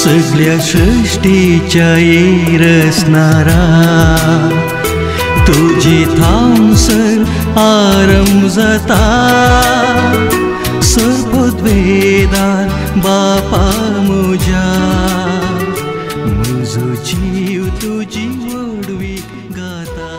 सगळ्या सृष्टीच्या येरसणारा तुझी थांबसर आरंभ जाता सर्वद्वेदार बापा मुझा मुझो जीव तुझी वडवी गाता.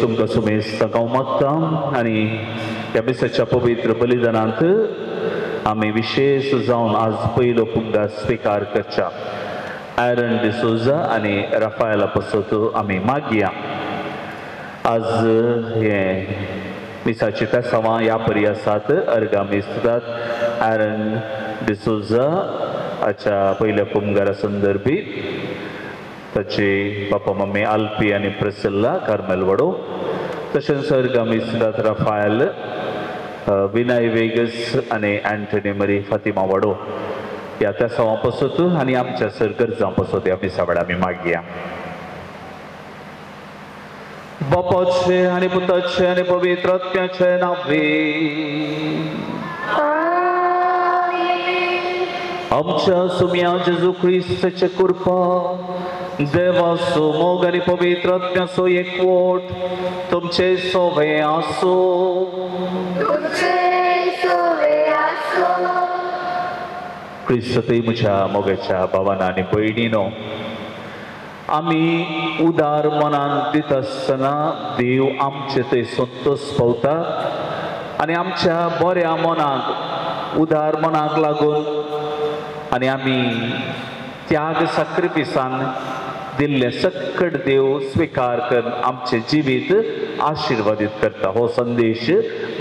तुमकां सुमेस्त हांव मागता आनी ह्या दिसाच्या पवित्र बलिदानांत आमी विशेष जावन आज पयलो पुंगा स्वीकार करच्या. एरन डिसोजा आनी राफाएला पासत आमी मागया. आज हे मिसाची पेसावां ह्या परी आसात. अर्गामी आसतात. एरन डिसोजा हाच्या पयल्या पुंगारा संदर्भीत ताची पापा मम्मी आल्पी आनी प्रिसिल्ला कार्मेल वडो. तशेंच अर्गामी आसतात राफाएल, विनय वेगस आनी एंटनी मरी फातिमा वडो. ह्या पेसावां पासत आनी आमच्या सर गरजां पासत ह्या मिसा वेळार आमी मागया. बापाचे आनी पुताचे आनी पवित्र आत्म्याचे नांवे आमच्या सुम्या जेजू ख्रिस्ताचे कृपा, देवाचो मोग आनी पवित्र आत्म्याचो एकवट तुमचे सोबे आसो. क्रिस्तय म्हज्या मोगाच्या भावांनो आनी भयणीनो, आमी उदार मनान दित आसतना देव आमचे थंय संतोश पावता आनी आमच्या बऱ्या मनाक उदार मनाक लागून आनी आमी त्याग साक्रिफिसान दिल्ले सकट देव स्वीकार करून आमचे जिवीत आशिर्वादीत करता. हो संदेश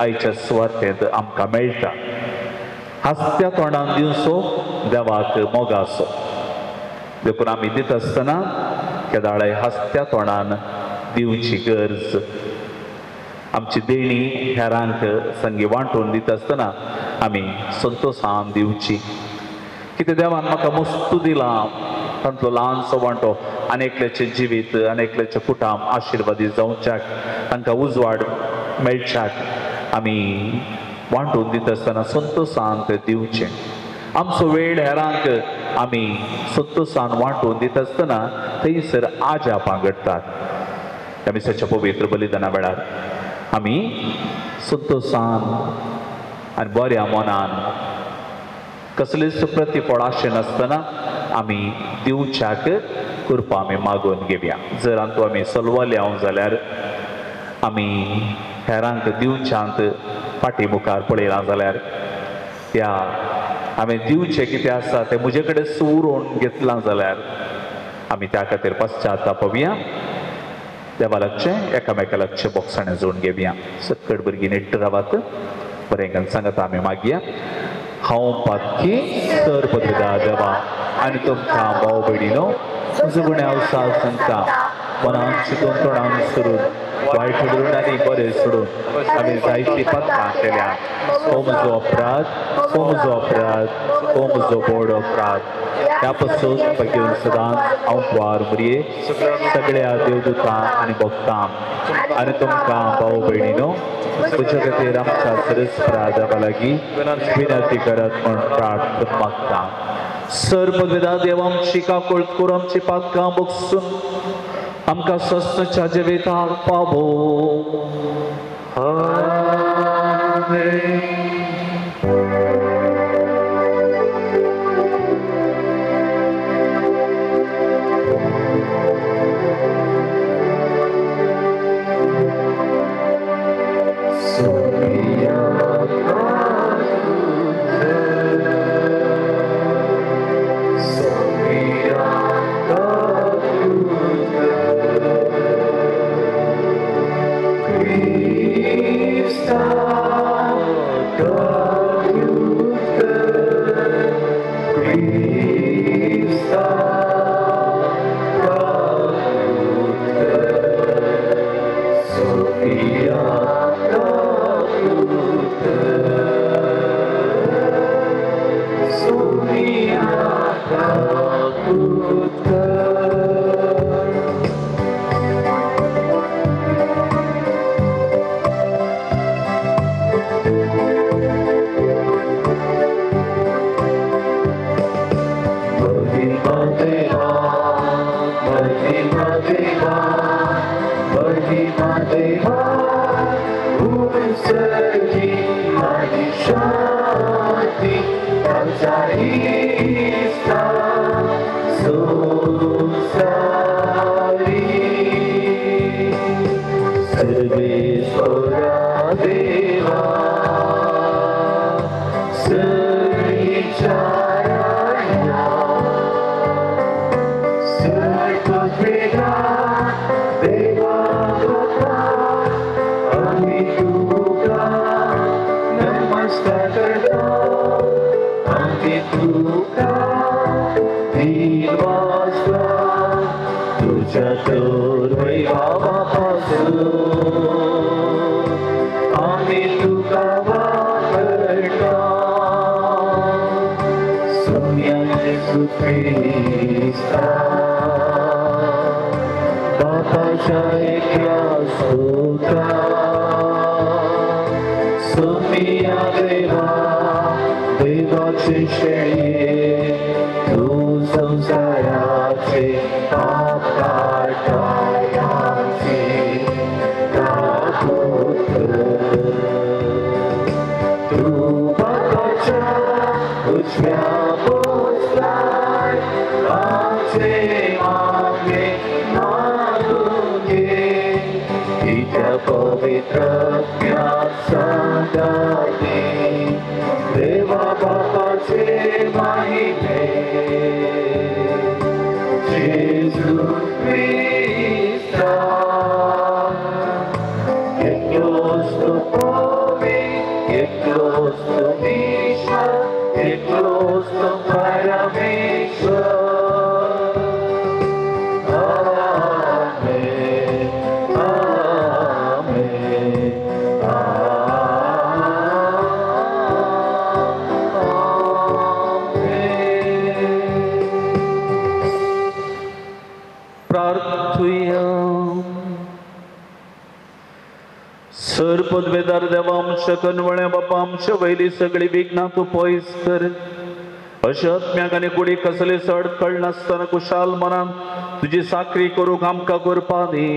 आयच्या सुवातेंत आमकां मेळटा. हसत्या तोंडान दिवचो देवाक मोगाचो. देखून आमी दित आसतना केदाळे हसत्या तोंडान दिवची गरज. आमची देणी हेरांक संगी वांटून दित आसतना आमी संतोशान दिवची. कितें देवान म्हाका मस्तू दिलां तांचो ल्हानसो वांटो अनेकल्याचें जिवीत, अनेकल्याचें कुटाम आशिर्वादीत जावच्याक, तांकां उजवाड मेळच्याक आमी वांटून दित आसतना संतोशान तें दिवचें. आमचो वेळ हेरांक आमी संतोशान वांटून दित आसतना थंयसर आजा पांगडटात. ह्या मिसाच्या पवित्र बलिदाना वेळार आमी संतोशान आनी बऱ्या मनान कसलेच प्रतिफळ आशे नासतना आमी दिवच्याक कृपा आमी मागून घेवया. जर आंतू आमी सलवाले हांव जाल्यार आमी हेरांक दिवच्यांत फाटी मुखार पळयलां जाल्यार त्या आमी दिवचें कितें आसा तें म्हजे कडेन सुरोवन घेतलां जाल्यार आमी त्या खातीर पश्चातापया. देवा लागचें एकामेका लागचें बोक्साणें जोडून घेवया. सकट भुरगीं नीट रावात. बरें सांगात आमी मागया. हांव पातकी तर पददा देवा आनी तुमकां भाव भयणीनो म्हजो गुन्यांव अवसाद सांगता. मनान चिंतून तोंडान सोडून वायट धरून आनी बरें सोडून आमी जायतीं पातकां केल्या. हो म्हजो अपराध, हो म्हजो अपराध, हो म्हजो व्हड अपराध. ह्या पासून घेवन सदांच हांव वार मरये सगळ्या देवदूतां आनी भक्तांक आनी तुमकां भाव भयणीनो म्हज्या खातीर आमच्या सरस्वता देवा लागीं विनंती करात म्हूण प्रार्थना मागता. सर्व विदा देव आमची काकूळ करून आमची पातकां बगसून आमकां सस्तच्या जिविताक पावो. आमेन. पदवेदार देवा आमच्या कनवळ्या बापा आमच्या वयली सगळी विघ्नां तूं पयस कर. अशा आत्म्याक आनी कुडी कसले चड कळ नासतना कुशाल मनान तुजी साखरी करूंक आमकां करपा दी.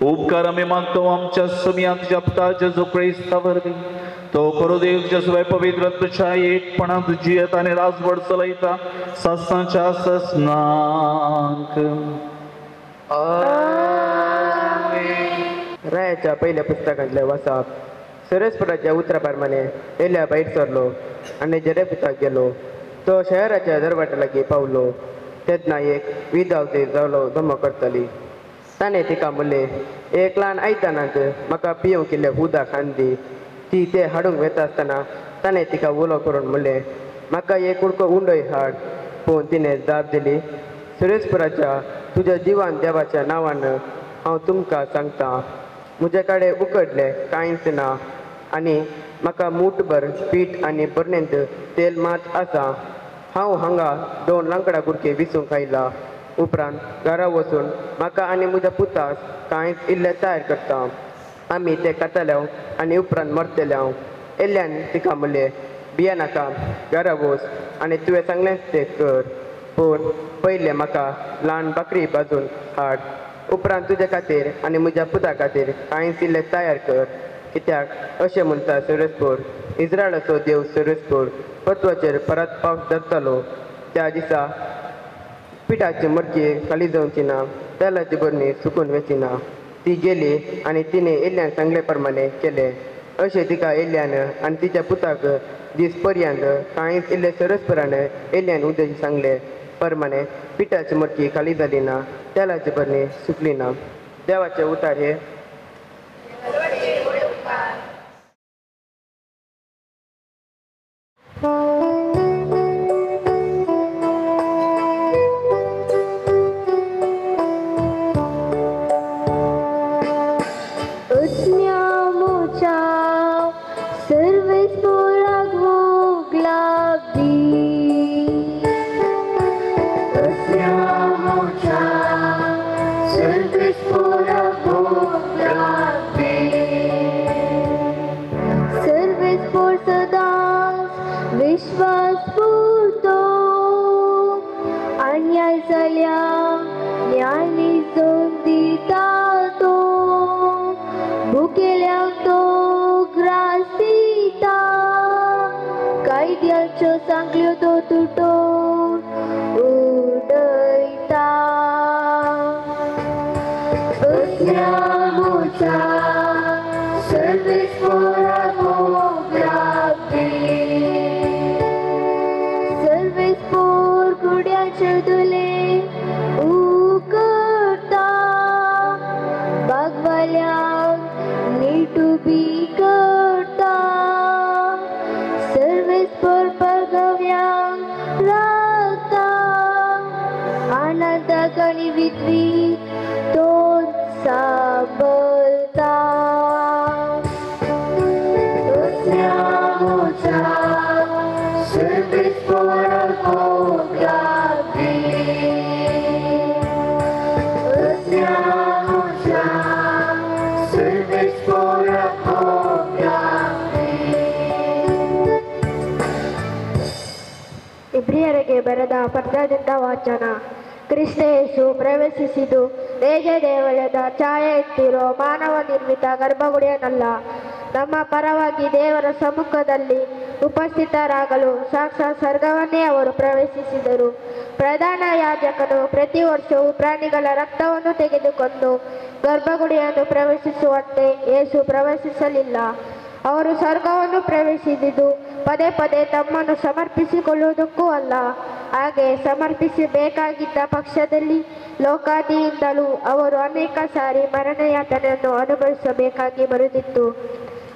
उपकार आमी मागतो आमच्या समियाक जपता जेजू क्रिस्तावर तो करो देव जेजुय पवित्र तुझ्या एकपणात तुझी येता आनी राजवड चलयता सस्तांच्या ससनाक. रायाच्या पहिल्या पुस्तकांतले वाचप. सरस्वराच्या उतराप्रमाणे एल्या भायर सरलो आनी जरेपुताक गेलो. तो शहराच्या दरवाजा लागीं पावलो. तेन्ना एक विधवते जावलो जमा करतली. ताणें तिका म्हणलें, एक ल्हान आयतानाक म्हाका पिवंक इल्लें उदक हाड दी. ती तें हाडूंक वता आसतना ताणें तिका उलो करून म्हणलें, म्हाका एक कुडको उंडय हाड. पूण तिणें जाप दिली, सुरेस्पराच्या तुज्या जिवान देवाच्या नांवान हांव तुमकां सांगतां, म्हजे कडेन उकडलें कांयच ना आनी म्हाका मूठभर पीठ आनी बरनेंत तेल मात आसा. हांव हांगा 2 लांकडां कुडके विसूंक आयला. उपरांत घरा वचून म्हाका आनी म्हज्या पुताक कांयच इल्लें तयार करता. आमी तें खातले आनी उपरांत मरतले. एल्ल्यान तिका म्हणलें, बिया नाका घरा वच आनी तुवें सांगलें तें कर पूण पयलें म्हाका ल्हान बकरी भाजून हाड उपरांत तुजे खातीर आनी म्हज्या पुता खातीर कांयच इल्लें तयार कर कित्याक अशें म्हणटा सुरेशपूर इस्रायलाचो देव सुरेशपूर पत्वाचेर परत पावस धरतलो त्या दिसा पिठाची मडकी खाली जावची ना तेलाची बरणी सुकून वची ना ती गेली आनी तिणें येयल्यान सांगले प्रमाणे केलें अशें तिका येयल्यान आनी तिच्या पुताक दीस पर्यंत कांयच इल्लें सुरेशपुरान येयल्यान उदक सांगले प्रमाणे पिठाची मडकी खाली जाली ना तेलाची बरणी सुकली ना देवाचे उतार हे ಇಬ್ರಿಯರಿಗೆ ಬರೆದ ಪತ್ರದಿಂದ ವಾಚನ. ಕ್ರಿಸ್ತ ಯೇಸು ಪ್ರವೇಶಿಸಿದು ರೇಜೆ ದೇವಾಲಯದ ಛಾಯೆ ಎತ್ತಿರೋ ಮಾನವ ನಿರ್ಮಿತ ಗರ್ಭಗುಡಿಯನ್ನಲ್ಲ, ನಮ್ಮ ಪರವಾಗಿ ದೇವರ ಸಮ್ಮುಖದಲ್ಲಿ ಉಪಸ್ಥಿತರಾಗಲು ಸಾಕ್ಷಾತ್ ಸ್ವರ್ಗವನ್ನೇ ಅವರು ಪ್ರವೇಶಿಸಿದರು. ಪ್ರಧಾನ ಯಾಜಕನು ಪ್ರತಿ ವರ್ಷವೂ ಪ್ರಾಣಿಗಳ ರಕ್ತವನ್ನು ತೆಗೆದುಕೊಂಡು ಗರ್ಭಗುಡಿಯನ್ನು ಪ್ರವೇಶಿಸುವಂತೆ ಯೇಸು ಪ್ರವೇಶಿಸಲಿಲ್ಲ. ಅವರು ಸ್ವರ್ಗವನ್ನು ಪ್ರವೇಶಿಸಿದ್ದು ಪದೇ ಪದೇ ತಮ್ಮನ್ನು ಸಮರ್ಪಿಸಿಕೊಳ್ಳುವುದಕ್ಕೂ ಅಲ್ಲ. ಹಾಗೆ ಸಮರ್ಪಿಸಬೇಕಾಗಿದ್ದ ಪಕ್ಷದಲ್ಲಿ ಲೋಕಾದಿಯಿಂದಲೂ ಅವರು ಅನೇಕ ಸಾರಿ ಮರಣಯಾತನೆಯನ್ನು ಅನುಭವಿಸಬೇಕಾಗಿ ಬರುತ್ತಿತ್ತು.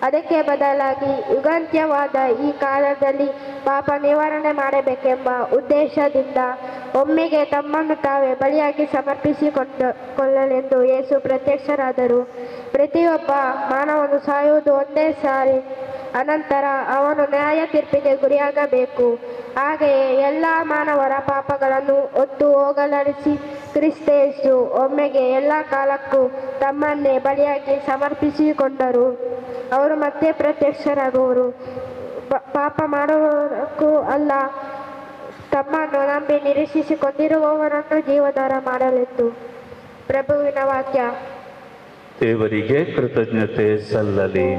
ಅದಕ್ಕೆ ಬದಲಾಗಿ ಯುಗಾಂತ್ಯವಾದ ಈ ಕಾಲದಲ್ಲಿ ಪಾಪ ನಿವಾರಣೆ ಮಾಡಬೇಕೆಂಬ ಉದ್ದೇಶದಿಂದ ಒಮ್ಮೆಗೆ ತಮ್ಮನ್ನು ತಾವೇ ಬಲಿಯಾಗಿ ಸಮರ್ಪಿಸಿಕೊಳ್ಳಲೆಂದು ಯೇಸು ಪ್ರತ್ಯಕ್ಷರಾದರು. ಪ್ರತಿಯೊಬ್ಬ ಮಾನವನು ಸಾಯುವುದು ಒಂದೇ ಸಾರಿ, ಅನಂತರ ಅವನು ನ್ಯಾಯ ತೀರ್ಪಿಗೆ ಗುರಿಯಾಗಬೇಕು. ಹಾಗೆಯೇ ಎಲ್ಲ ಮಾನವರ ಪಾಪಗಳನ್ನು ಹೊತ್ತು ಹೋಗಲಾಡಿಸಿ ಕ್ರಿಸ್ತ ಯೇಸು ಒಮ್ಮೆಗೆ ಎಲ್ಲ ಕಾಲಕ್ಕೂ ತಮ್ಮನ್ನೇ ಬಲಿಯಾಗಿ ಸಮರ್ಪಿಸಿಕೊಂಡರು. ಅವರು ಮತ್ತೆ ಪ್ರತ್ಯಕ್ಷರಾಗುವರು. ಪಾಪ ಮಾಡುವವರಕ್ಕೂ ಅಲ್ಲ, ತಮ್ಮನ್ನು ನಂಬಿ ನಿರೀಕ್ಷಿಸಿಕೊಂಡಿರುವವರನ್ನು ಜೀವಧಾರ ಮಾಡಲೆಂದು. ಪ್ರಭುವಿನ ವಾಕ್ಯ. ದೇವರಿಗೆ ಕೃತಜ್ಞತೆ ಸಲ್ಲಲಿ.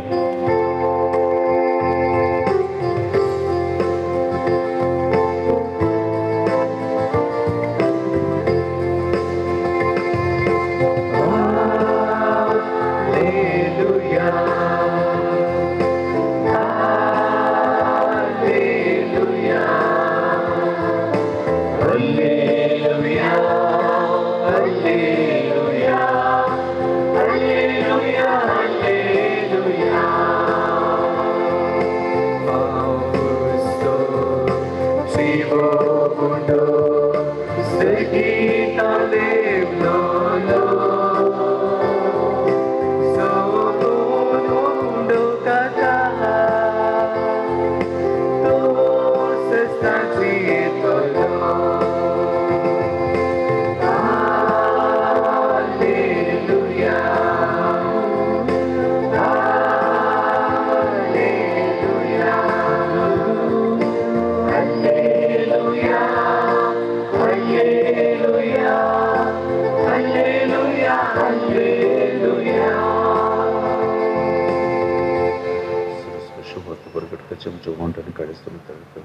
चमचो मोंटन काढतो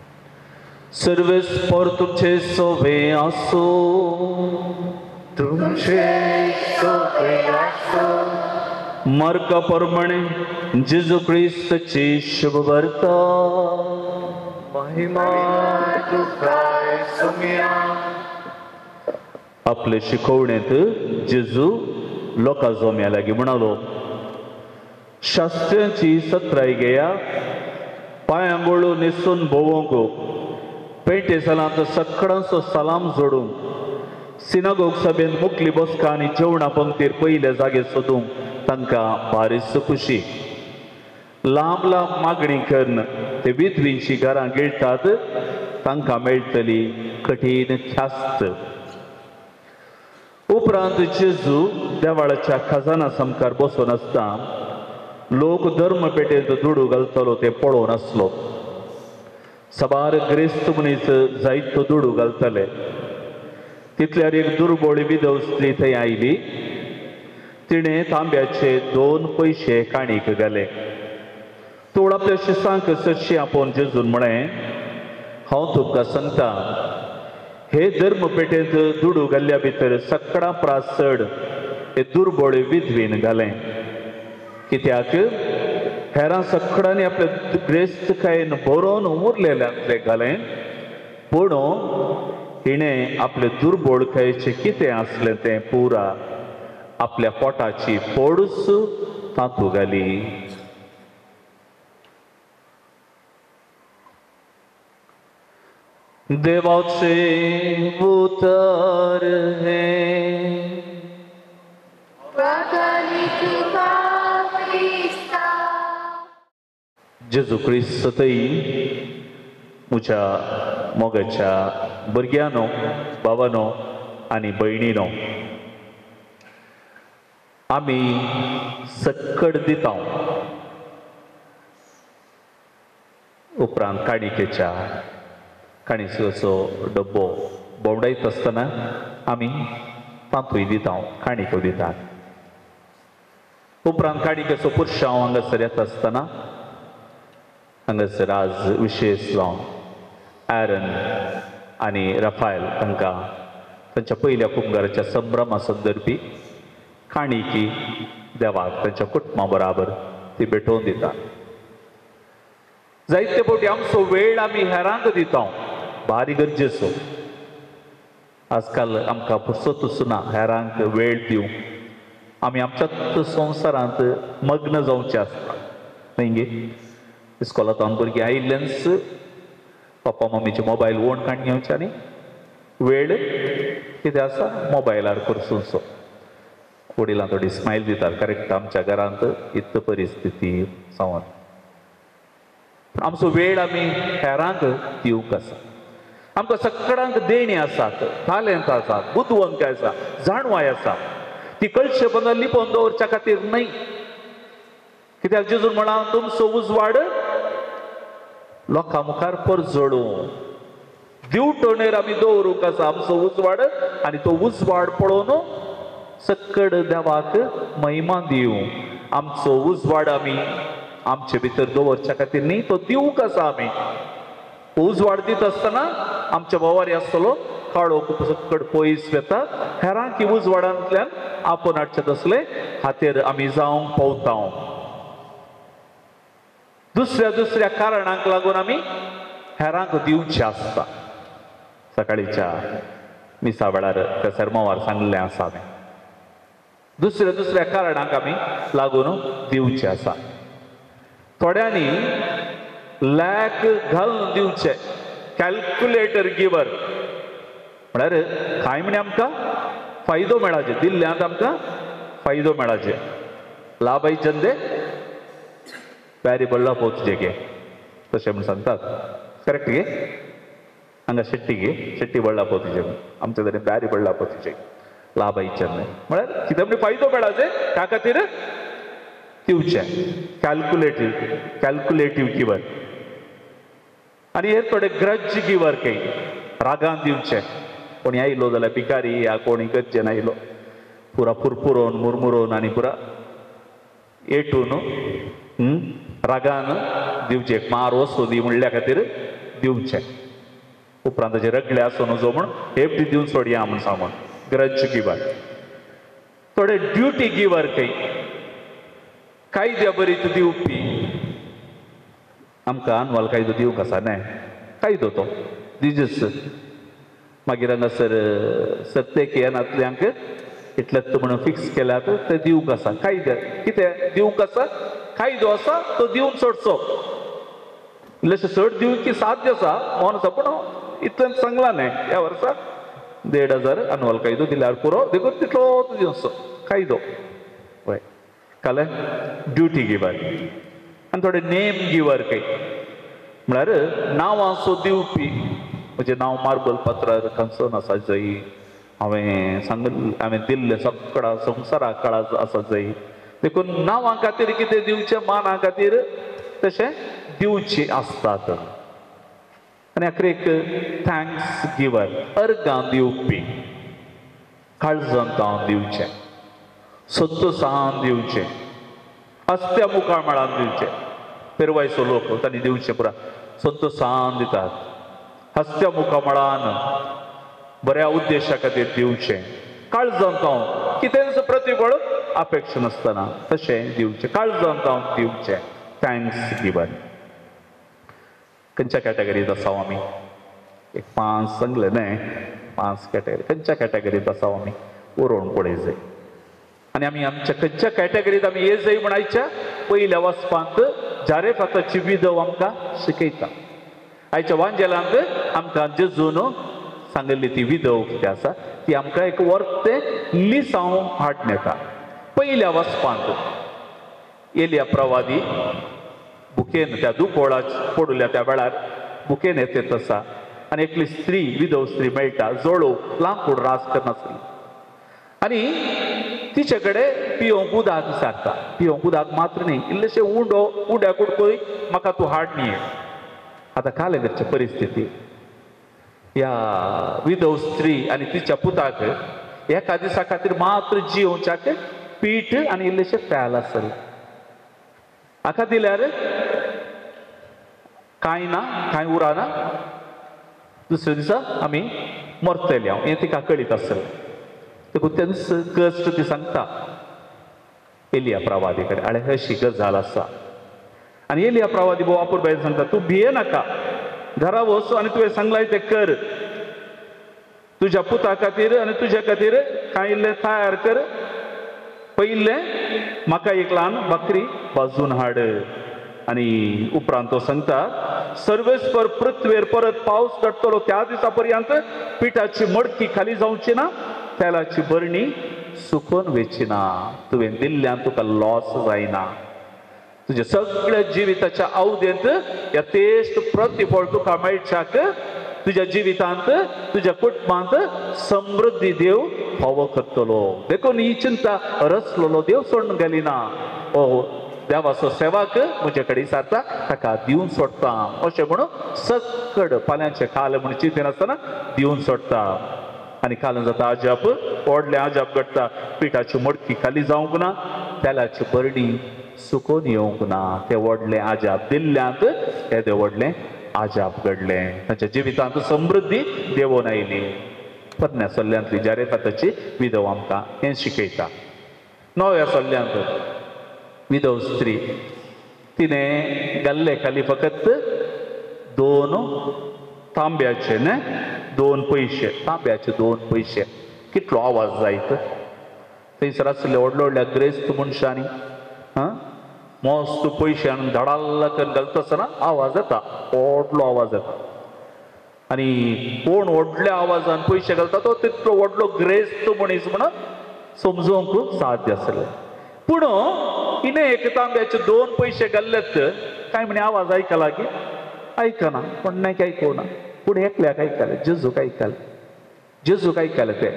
सर्वेस पर तुमचे सोवे असो तुमचे सोवे असो मार्का प्रमाणे जेजू ख्रिस्ताची शुभ वार्ता महिमा तुकाय सुम्या आपले शिकवण्यात जेजू लोकां जोम्या लागी म्हणालो शास्त्रांची सत्राय घेया पांयांगोळो न्हेसून भोवोंक पेटे सलांत सकाळचो सलाम जोडूंक सिनागोग सभेन मुखली बसका आनी जेवणा पंक्तीर पयले जागे सोदूंक तांकां बारीस खुशी लांब लांब मागणी करून ते विधवींची घरां गिळटात तांकां मेळटली कठीण ख्यास्त उपरांत जेजू देवाळाच्या खजाना समकार बसून आसता लोक धर्म पेटेंत दुडू घालतलो ते पळोवन आसलो सबार ग्रेस्त मनीस जायतो दुडू घालतले तितल्यार एक दुर्बळ विधव स्त्री थंय आयली तिणे तांब्याचे 2 पयशे काणीक घाले तोड आपल्या शिसांक सशी आपोवन जेजून म्हळें हांव तुका सांगता हे धर्म पेटेंत दुडू घाल्ल्या भितर सकाळां प्रास चड हे दुर्बळ विधवीन घालें कित्याक हेरां सकाळांनी आपल्या ग्रेस्तकायेन बरोवन उरलेल्यांतले घालें पूण हिणें आपले दुर्बळकायेचें कितें आसलें तें पुरा आपल्या पोटाची पोडूच तातूंत घाली देवाचे उतर हे जेजू ख्रिस्तय म्हज्या मोगाच्या भुरग्यांनो भावांनो आनी भयणीनो आमी सक्कड दिता उपरांत काणिकेच्या काणिकेचो डब्बो भोंवडायत आसतना आमी तांतूय दिता काणिको दितात उपरांत काणिकेचो पुरशांव हांगासर येता आसतना हांगासर आज विशेश लावन ॲरन आनी राफायल तांकां तांच्या पयल्या कुंभाराच्या संभ्रमा संदर्भी काणिकी देवाक तांच्या कुटुंबा बराबर ती भेटोवन दिता जायते फावटी आमचो वेळ आमी हेरांक दिता भारी गरजेचो आजकाल आमकां फुरसतूच ना हेरांक वेळ दिवंक आमी आमच्याच संवसारांत मग्न जावचे आसता न्हय गे इस्कॉलांतल्यान भुरगीं आयिल्ल्यानच पप्पा मम्मीचे मोबायल ओन काडून घेवचे आनी वेळ कितें आसा मोबायलार करसूचो वडिलां थोडी स्मायल दितात करेक्ट आमच्या घरांत इत्त परिस्थिती जावन आमचो वेळ आमी हेरांक दिवंक आसा आमकां सकाळांक देणी आसात टॅलंट आसात बुद्वंक आसा जाणवाय आसा ती कळशेपणां लिपोवन दवरच्या खातीर न्हय कित्याक जेजून म्हणां तुमचो उजवाड लोकां मुखार परजळूं दिवटोणेर आमी दवरूंक आसा आमचो उजवाड आनी तो उजवाड पळोवन सक्कड देवाक महिमा दिवं आमचो उजवाड आमी आमचे भितर दवरच्या खातीर न्ही तो दिवंक आसा आमी उजवाड दिता आसतना आमच्या बोवारी आसतलो काळो सक्कड पयस वेता हेरांक उजवाडांतल्यान आपोवन हाडचे तसले हातेर आमी जावंक पावता दुसऱ्या दुसऱ्या कारणांक लागून आमी हेरांक दिवचे आसता सकाळीच्या मिसा वेळार त्या सर्मोवार सांगलें आसा हांवें दुसऱ्या दुसऱ्या कारणांक आमी लागून दिवचे आसा थोड्यांनी लॅक घालून दिवचे कॅल्क्युलेटर गिवर म्हळ्यार कांय म्हणे आमकां फायदो मेळाचे दिल्ल्यांत आमकां फायदो मेळाचे लाभ चंदे प्यारी बळ्ळा पोचचे गे तशें म्हण सांगतात करेक्ट गे हांगा शेट्टी गे शेट्टी बळ्ळा पोचचे आमचे तरेन प्यारी बळ्ळा पोचचे लाभ चंदे म्हळ्यार कितें म्हणजे फायदो मेळाचे त्या खातीर दिवचे कॅल्क्युलेटिव्ह गिवर आनी हे थोडे ग्रज गिवर काही रागान दिवचे कोणी आयलो जाल्यार भिकारी या कोणी गरजेन आयलो पुरा फुरफुरोवन मुरमुरोवन आनी पुरा एटून रागान दिवचे एक मार वस्तू दी म्हणल्या खातीर दिवचे उपरांत ताचे रगले आसो नजो म्हण हेप्टी दिवन सोडया म्हण सांगून ग्रज गिवर थोडे ड्युटी गिवर कायद्या बरीत दिवपी आमकां अनवाल कायदो दिवंक आसा न्हय कायदो तो दिजस मागीर हांगासर सत्तेक येनातल्यांक इतलेच म्हणून फिक्स केल्यात ते दिवंक आसा कायदे कितें दिवंक आसा कायदो आसा तो दिवन सोडचो इल्लेशें चड दिवंक साध्य आसा मोन आसा पूण इतलें सांगलां न्हय ह्या वर्सा 1,500 अनवल कायदो दिल्यार पुरो देखून तितलो दिवचो कायदो पळय कळ्ळें ड्युटी गिवर आनी थोडे नेम गिवर म्हळ्यार नांवां सो दिवपी म्हणजे नांव मार्बल पत्रार खंयसून आसा जंय हांवें दिल्ले सगळा संवसारा काळात आसा जंय देखून नांवां खातीर कितें दिवचें माना खातीर तशें दिवची आसतात आनी आखरेक थँक्स गिवर अर्गां दिवपी काळजांतां दिवचें संतोशान दिवचें हस्त्या मुखार मळान दिवचें पेरवायचो लोक तांणी दिवचें पुरा संतोशान दितात हस्त्या मुखा मळान बऱ्या उद्देशा खातीर दिवचें काळजांतां कितेंच प्रतिफळ अपेक्षा नासतना तशें दिवचें काळजांतां दिवचें थँक्स गिवर खंयच्या कॅटेगरींत आसा आमी एक 5 सांगले न्हय 5 कॅटेगरी खंयच्या कॅटेगरींत आसा आमी उरोवन पळय जाय आनी आमी आमच्या खंयच्या कॅटेगरींत आमी ये जाय म्हणायच्या पयल्या वचपांत जारेफाताची विधव आमकां शिकयता आयच्या वांजेलांत आमकां जेजून सांगल्ली ती विधव कितें आसा ती आमकां एक वर्ते लिसांव हाड येता पयल्या वचपांत एलिया प्रवादी बुकेन त्या दुपोळा पडुल्या त्या वेळार बुकेन येत आसा आनी एकली स्त्री विधव स्त्री मेळटा जोळो लांकूड रास करनासली आनी तिचे कडेन पिवंक उदक विचारता पिवंक उदक मात्र न्ही इल्लेशें उड्या कुडकोय म्हाका तूं हाड न्ही आतां कालेगरची परिस्थिती ह्या विधव स्त्री आनी तिच्या पुताक एका दिसा खातीर मात्र जेवच्याक पीठ आनी इल्लेशें प्याल आसलें हाका दिल्यार कांय ना कांय उरना दुसऱ्या दिसा आमी मरतली हांव हें तिका कळीत आसलें देखून तें कश्ट ती सांगता एलिया प्रवादी कडेन आनी अशी गजाल आसा आनी एलिया प्रवादी भोव आपूण बायल सांगता तूं भिये नाका घरा वच आनी तुवें सांगलां तें कर तुज्या पुता खातीर आनी तुज्या खातीर कांय इल्लें तयार कर पयलें म्हाका एक ल्हान बकरी भाजून हाड आनी उपरांत तो सांगता सर्वेस्पर पृथ्वीर परत पावस पडटलो त्या दिसा पर्यंत पिठाची मडकी खाली जावची ना तेलाची बरणी सुकून वेची ना तुवें दिल्ल्यान तुका लॉस जायना तुज्या सगळ्या जिविताच्या अवधेंत यथेश्ट प्रतिफळ तुका मेळच्याक तुज्या जिवितांत तुज्या कुटुंबांत समृद्धी देव फावो करतलो देखून ही चिंता रचलेलो देव सोडून गेली ना ओ देवाचो सेवाक म्हजे कडेन सारता ताका दिवन सोडटा अशें म्हणून सकड फाल्यांचे काल म्हूण चिंतेन आसतना दिवन सोडता आनी काल जाता आजाप व्हडलें आजाप घडटा पिठाची मडकी खाली जावंक ना तेलाची बरणी सुकून येवंक ना तें व्हडलें आजाप दिल्ल्यांत येदें व्हडलें आजाप घडलें तांच्या जिवितांत समृद्धी देवून आयली पन्या सल्ल्यांतली जारेफाताची विधव आमकां हें शिकयता 9व्या सल्ल्यांत विधव स्त्री तिणें गल्ले खाली फकत 2 तांब्याचे न्हय 2 पयशे तांब्याचे 2 पयशे कितलो आवाज जायत थंयसर आसले व्हडल्या व्हडल्या ग्रेस्त मनशांनी मस्त पयशे आनी धडाल्ल करून घालता आसतना आवाज येता व्हडलो आवाज येता आनी कोण व्हडल्या आवाजान पयशे घालता तो तितलो व्हडलो ग्रेस्त मनीस म्हणून समजूंक साध्य आसलें पूण हिणें एक तांब्याचे 2 पयशे घाल्लेत कांय म्हणे आवाज आयकला की आयकना कोणाक आयकूना पूण एकल्याक आयकले जेजूक आयकले ते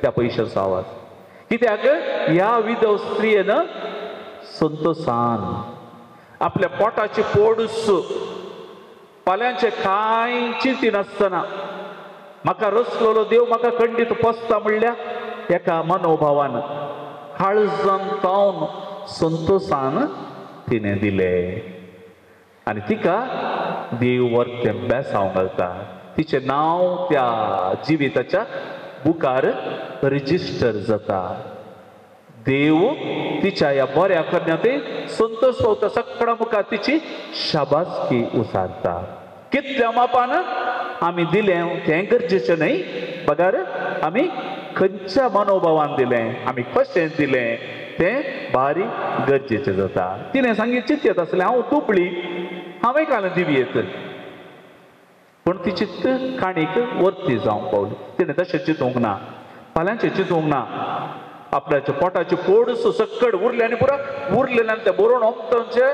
त्या पयशाचो आवाज कित्याक ह्या विधव स्त्रियेन संतोशान आपल्या पोटाची पोडूस फाल्यांचे कांय चिंतिनासतना म्हाका रचलेलो देव म्हाका खंडीत पोसता म्हणल्या एका मनोभावान काळजांत तावन संतोशान तिणें दिले आणि तिका देव वर्तें बेसांव घालता. तिचें नांव त्या जिविताच्या बुकार रजिस्टर जाता. देव तिच्या ह्या बऱ्या करण्यात संतोष पावता. सगळ्या मुखार तिची शाबासकी उसारता. कितल्या मापान आमी दिलें तें गरजेचें न्हय. बगार आमी खंयच्या मनोभावान दिलें, आमी कशें दिलें तें बारीक गरजेचें जाता. तिणें सांगितलें चिंतयत आसलें हांव तुपली, हांवें घालें दिवयेत, पूण ती चित्त काणीक वर्ती जावंक पावली. तिणें तशें चिंतूंक ना, फाल्यांचें चिंतूंक ना. आपल्याच्या पोटाचे पोडस सक्कड उरले आनी पुरो उरलेले आनी तें बरोवन ओमतांचे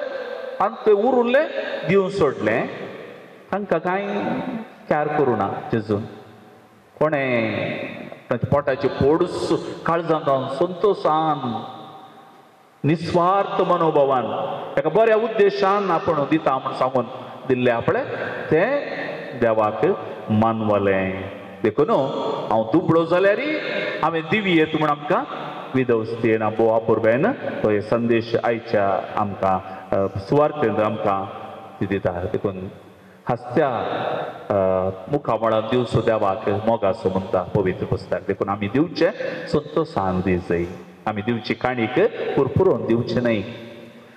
आनी तें उरलें दिवन सोडलें. तांकां कांय कॅर करूं ना जेजून. कोणें पोटाचे पोडस काळजांत संतोषान निस्वार्थ मनोभावान एका बऱ्या उद्देशान आपण दिता म्हण सांगून दिल्लें आपणें तें देवाक मानवलें. देखून हांव दुबळो जाल्यारय हांवें दिवयेत म्हूण आमकां विदवस्तेन बोवा पुरबेन तो हे संदेश आयच्या आमकां सुवार्थेन आमकां दिता. देखून हस्त्या मुखामळान दिवचो देवाक मोगाचो म्हणटा पवित्र पुस्तक. देखून आमी दिवचें संतोषान दी जाय. आमी दिवची काणीक पुरपुरोवन दिवचें न्हय.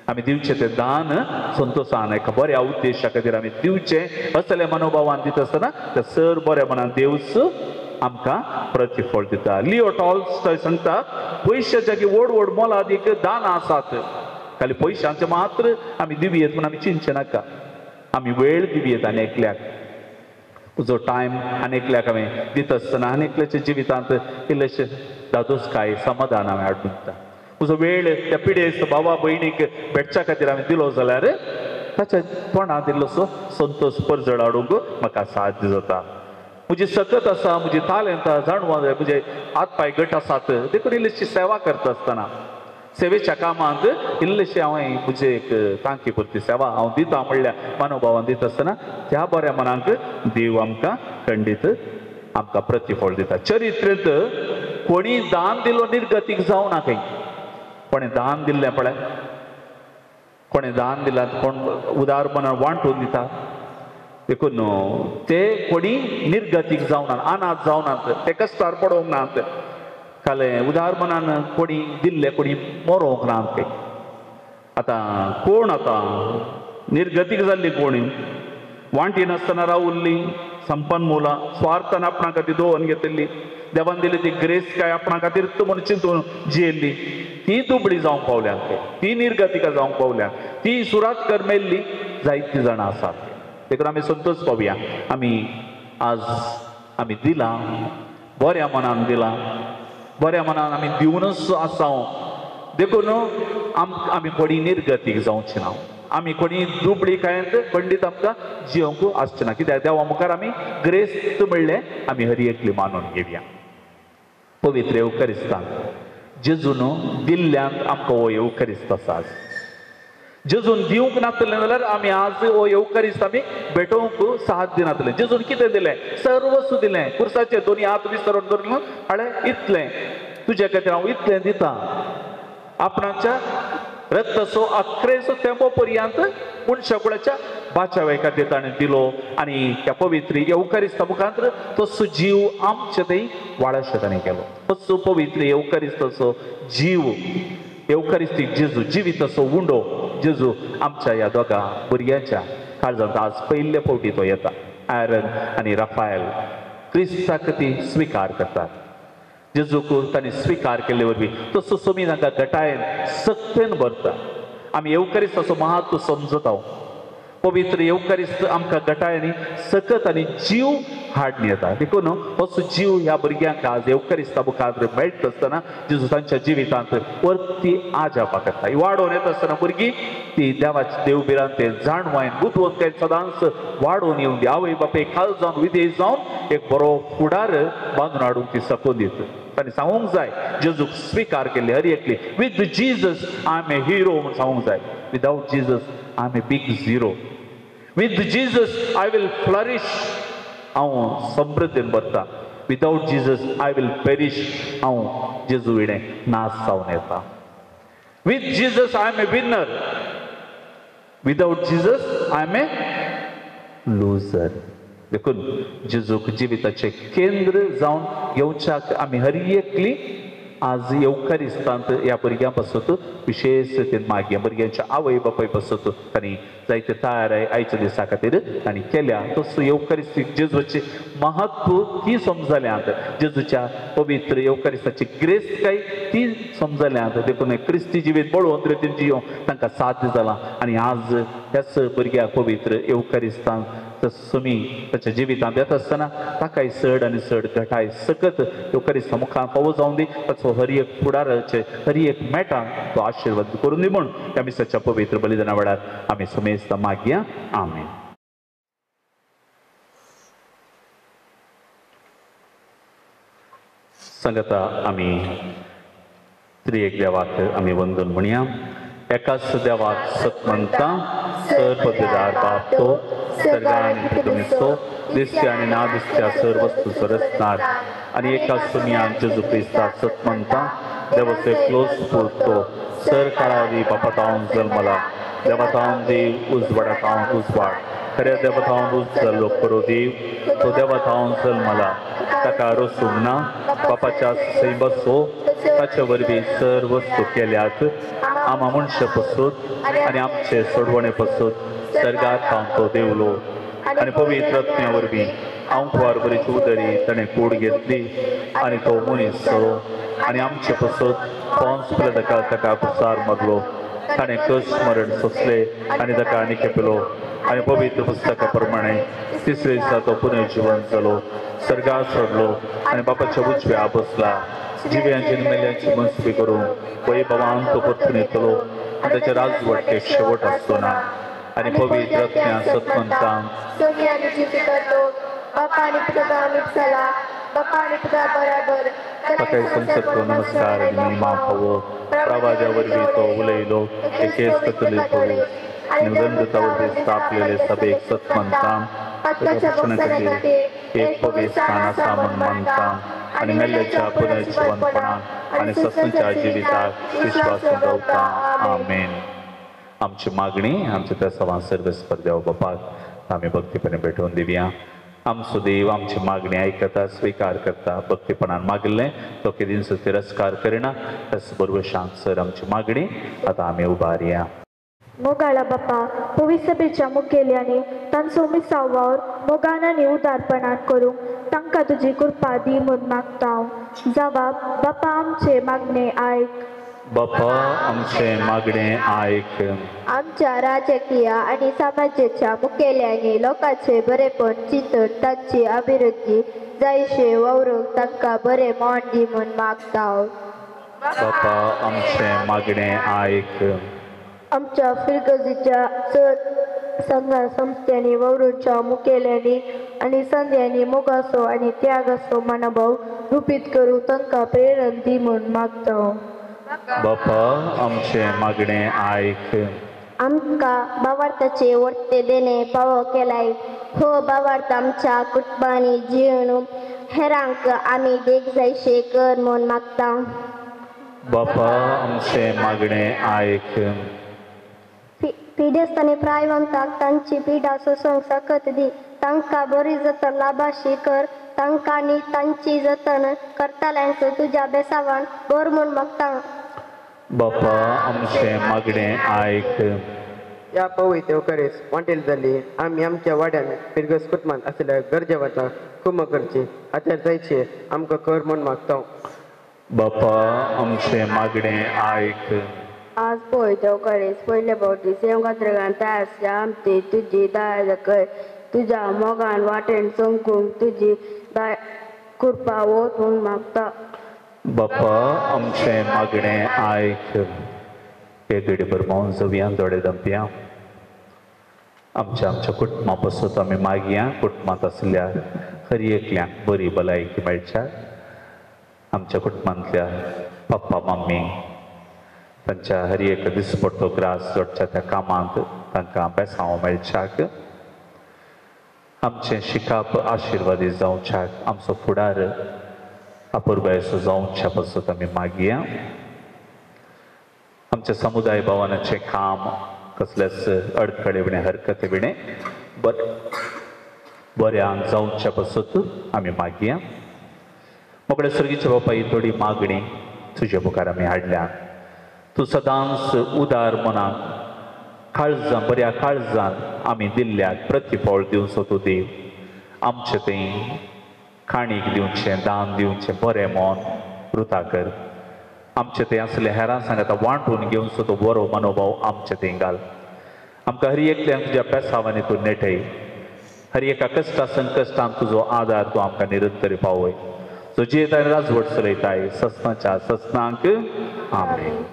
आमी दिवचें तें दान संतोषान एका बऱ्या उद्देशा खातीर आमी दिवचें. असले मनोभावान दिता आसतना तें सर बऱ्या मनान देवच आमकां प्रतिफळ दिता. लिओ टॉल्स्टॉय सांगता पयशे जागी व्हड व्हड मोलादीक दान आसात, खाली पयशांचे मात्र आमी दिवयेत म्हूण आमी चिंतचे नाका. आमी वेळ दिवयेत आनी एकल्याक, तुजो टायम आनी एकल्याक हांवें दिता आसतना आनी एकल्याच्या जिवितांत इल्लेशें दादोसकाय समाधान हांवें हाडून दिता. तुजो वेळ त्या पिडेस्त भावा भयणीक भेटच्या खातीर हांवें दिलो जाल्यार ताच्या तोंडांत इल्लोसो संतोष परजळ हाडूंक म्हाका साध्य जाता. म्हजी सकत आसा, म्हजी तालंतां जाणवां, म्हजे हात पांय गट आसात, देखून इल्लीशी सेवा करता आसतना सेवेच्या कामांत इल्लेशें हांवें म्हजे एक तांकी पुरती सेवा हांव दिता म्हणल्या मनोभावान दिता आसतना त्या बऱ्या मनाक देव आमकां खंडीत आमकां प्रतिफळ दिता. चरित्रेंत कोणी दान दिलो निर्गतीक जावं ना खंय. कोणें दान दिल्लें पळय, कोणें दान दिलां, कोण उदार मनान वांटून दिता, देखून ते कोणी निर्गतीक जावनात, अनाथ जावनात, ते कश्टार पडोवंक नात. कालें उदार मनान कोणी दिल्लें कोणी मरोवंक नात खंय. आतां कोण आतां निर्गतीक जाल्ली कोणी वांटी नासतना रावुल्ली, संपन्मुला स्वार्थान आपणा खातीर दोवन घेतिल्ली, देवान दिली ती ग्रेस काय आपणा खातीर म्हूण चिंतून जियेल्ली, ती दुबळी जावंक पावल्यात खंय, ती निर्गतिका जावंक पावल्यात, ती सुरात करमेल्ली जायतीं जाणां आसात. देखून आमी संतोष पावया. आज आमी दिलां, बऱ्या मनान दिलां, बऱ्या मनान आमी दिवनच आसाव. देखून आमी कोणी निर्गतीक जावचे ना, आमी कोणी दुबळी कांयत खंडीत आमकां जियोंक आसचें ना. कित्याक देवा मुखार आमी ग्रेस्त म्हणलें आमी हरी एकली मानून घेवया. पवित्र येवकारिस्तान जेजून दिल्ल्यांत आमकां हो येवकारिस्त आसा. जेजून दिवंक नासलें जाल्यार आमी आज हो येवकारिस्त आमी भेटोवंक साथ दिनातले. जेजून कितें दिलें? सर्वस्व दिलें. कुर्साचे दोनी हात विसरून धरून हाडे इतलें तुज्या खातीर हांव इतलें दितां. आपणाच्या रक्ताचो अखरेचो तेंपो पर्यंत मनशाकुळाच्या बाचावे खातीर ताणें दिलो आनी त्या पवित्र येवकारिस्ता मुखांतर तसो जीव आमचे थंय वाळाशे ताणें केलो. तसो पवित्र येवकारिस्ताचो जीव, येवकारिस्तीक जेजू, जिविताचो उंडो जेजू आमच्या ह्या दोगा भुरग्यांच्या काळजांत आज पयले फावटी तो येता. आयरन आनी राफायल क्रिस्ताक ती स्विकार करतात. जेजूक तांणी स्विकार केल्ले वरवीं तसो सोमी तांकां गटायेन सक्तेन भरता. आमी येवकारिस्ताचो महत्व समजत आहोत. पवित्र येवकारिस्त आमकां गटायांनी सकत आनी जीव हाडून येता. देखून असो जीव ह्या भुरग्यांक आज येवकारिस्ता मुखार मेळटा आसतना जेजू तांच्या जिवितांत परती आजापा करता. वाडोवन येता आसतना भुरगीं ती देवाच्या देवबिरान ते जाणवायन बुदवंत ते सदांच वाडोवन येवन दी आवय बापाय खाल जावन विधेय जावन एक बरो फुडार बांदून हाडूंक ती सकून दिता. तांणी सांगूंक जाय जेजूक स्विकार केल्ले हरी एकली. With Jesus I am a hero म्हूण सांगूंक जाय. Without Jesus I am a big zero. With Jesus I will flourish, हांव समृद्धीन भरता. Without Jesus I will perish, हांव जेजू विणे नाश जावन येता. With Jesus I am a winner. Without Jesus I am a loser. देखून जेजूक जिविताचे केंद्र जावन येवच्याक आमी हर एकली आज येवकारिस्तांत ह्या भुरग्यां पासत विशेष रितीन मागया. भुरग्यांच्या आवय बापाय पासत तांणी जायते तयाराय आयच्या दिसा खातीर तांणी केल्या. तसो येवकारिस्तीक जेजूचे महत्व ती समजल्यात, जेजूच्या पवित्र येवकारिस्ताची ग्रेस्त ती समजल्यात. देखून क्रिस्ती जिवीत बळोवन रितीन जियोवंक तांकां साध्य जालां. आनी आज ह्याच भुरग्याक पवित्र येवकारिस्तांत तुमी ताच्या जिवितांत येता आसतना ताकाय चड आनी चड घटाय सकत येवकारिस्ता मुखार फावो जावं दी. ताचो हर एक फुडाराचे हर एक मेटां तो आशिर्वाद करून दी म्हूण ह्या मिसाच्या पवित्र बलिदाना वेळार आमी समेस्त मागया. आमेन. संगता आमी त्रिएक देवाक आमी वंदन म्हणया. एकाच देवाक सत म्हणटा, सर्वपदवीदार बाप तो, सर्गांनी पृथ्वीचो दिसत्या आनी ना दिसत्या सर्व वस्तूचो रचणार. आनी एकाच सुमयान जेजू क्रिस्ताक सत म्हणटा, देवाचो एकलोच पुतो, सर काळावी बापातावन जल्मला, देवातावन देव उजवाडातावन उजवाड, खऱ्या देवातावन उज जाल्लो खरो देव, तो देवातावन जल्मला, ताका रसूंक ना, बापाच्या सै बसो, ताचे वरवीं सर्व वस्तू केल्यात. आमा मनशां पासून आनी आमचे सोडवणे पासून सर्गार थावन तो देवलो. आनी पवित्र आत्म्या वरवीं अंकवार बरीची उदरी ताणें कूड घेतली आनी तो मनीस जालो. आनी आमचे पासून पोंस पिलाताका ताका कुसार मारलो. ताणें कस मरण सोंसले आनी ताका आनी केपेलो. आनी पवित्र पुस्तका प्रमाणे तिसरे दिसा तो पुनर्जीवन जालो, सर्गार सोडलो आनी बापाच्या उजव्या बसला. जिव्यांची आनी मेल्यांची मनसुबी करून वैभवान तो परतून येतलो आनी ताच्या राजवटेक शेवट आसचो ना. आनी पवित्र आत्म्या सत म्हणटा, ताकाय संसर्ग नमस्कार आनी महिमा फावो. प्रवाद्या वरवीं तो उलयलो, एकेच कतले पळय आनी गंधता वरवीं स्थापलेले सभेक सत म्हणटा. रक्षणा खातीर एक पवित्र स्थान आसा म्हूण मानता आनी मेल्ल्याच्या पुनर्जीवनपणान आनी सत्संच्या जिविताक विश्वासून रावता. आमेन. आमची मागणी आमच्या त्या सवां सर्वेस्पर देव बापाक आमी भक्तीपणे भेटोवन दिवया. आमचो देव आमची मागणी आयकता, स्विकार करता. भक्तीपणान मागले तो केदींचो तिरस्कार करिना. त्याच बरोबर शांतसर आमची मागणी आतां आमी उबारया. मोगाळा बापा, पवित्रसभेच्या मुखेल्याने तांचो मिसाव वावर मोगान आनी उदारपणान करूंक तांकां तुजी कृपा दी म्हूण मागता हांव. जबाब, बापा आमचे मागणे आयक. बापा आमचे मागणे आयक. आमच्या राजकीय आणि समाजाच्या मुखेल्यांनी लोकांचे बरेपण चिंतून तांची अभिवृद्धी जायशे वावरूंक तांकां बरे मोड दी म्हूण मागता हांव. बापा आमचे मागणे आयक. आमच्या फिरगजीच्या संघा संस्थांनी वावरूच्या मुखेल्यांनी आणि संध्यांनी मोगासो आणि त्यागासो मनोभाव रुपीत करूं तांकां प्रेरण दी म्हूण मागता हांव. बापा आमचे मागणे आयक. आमकां भावार्थाचे वर्ते देणे फावो केलाय. हो भावार्थ आमच्या कुटुंबांनी जिणून हेरांक आमी देख जायशे कर म्हूण मागता. बापा आमचे मागणे आयक. पिडेस्तांनी प्रायवंताक तांची पिडा सोसूंक सकत दी. तांकां बरी जतन लाभाशी कर. तांकां आनी तांची जतन करतल्यांक तुज्या बेसावान बर म्हूण मागता. बापा आमचे मागणे आयक. या पवित्र येवकारीस वांटेल जाली आमी आमच्या वाड्यान फिरगस कुटुंबांत आसलेल्या गरजे वता कुम करची आचार जायचे आमकां कर म्हूण मागता. बापा आमचे मागणे आयक. आज पळयत येवकारीस पयले फावटी सेवकात्रगान तयार आमची तुजी दया दाखय. तुज्या मोगान वाटेन चमकूंक तुजी दया कृपा वोत म्हूण मागता. बापा आमचे मागणे आयक. एक घडीभर मौन जावया, दोळे दंपया. आमच्या कुटुंबा पासून आमी मागया. कुटुंबांत आसल्या हर एकल्यांक बरी भलायकी मेळच्या. आमच्या कुटुंबांतल्या पप्पा मम्मी तांच्या हर एक दिसपट्टो ग्रास जोडच्या त्या कामांत तांकां बेसांव मेळच्याक. आमचें शिकाप आशिर्वादी जावच्याक. आमचो फुडार अपुरबायेचो जावच्या पासून आमी मागया. आमच्या समुदाय भवनाचें काम कसल्याच अडखळे विणे हरकत विणे बऱ्यांक जावच्या पासत आमी मागया. मोकळे सर्गीच्या बापा ही थोडी मागणी तुझ्या मुखार आमी हाडल्या. तूं सदांच उदार मनाक काळजां बऱ्या काळजान आमी दिल्ल्याक प्रतिफळ दिवचो तूं देव. आमचें तें खाणीक दिवचें दान दिवचें बरें मन वृथा कर. आमचें तें असलें हेरां सांगता वांटून घेवचो तो बरो मनोभाव आमचें तें घाल. आमकां हर एकल्यांक तुज्या पेसावांनी तूं नेटय. हर एका कश्टा संकश्टान तुजो आदार तूं आमकां निरंतर पावय. सो जियेताय राजवट चलयताय सस्नाच्या सस्नांक आमेन.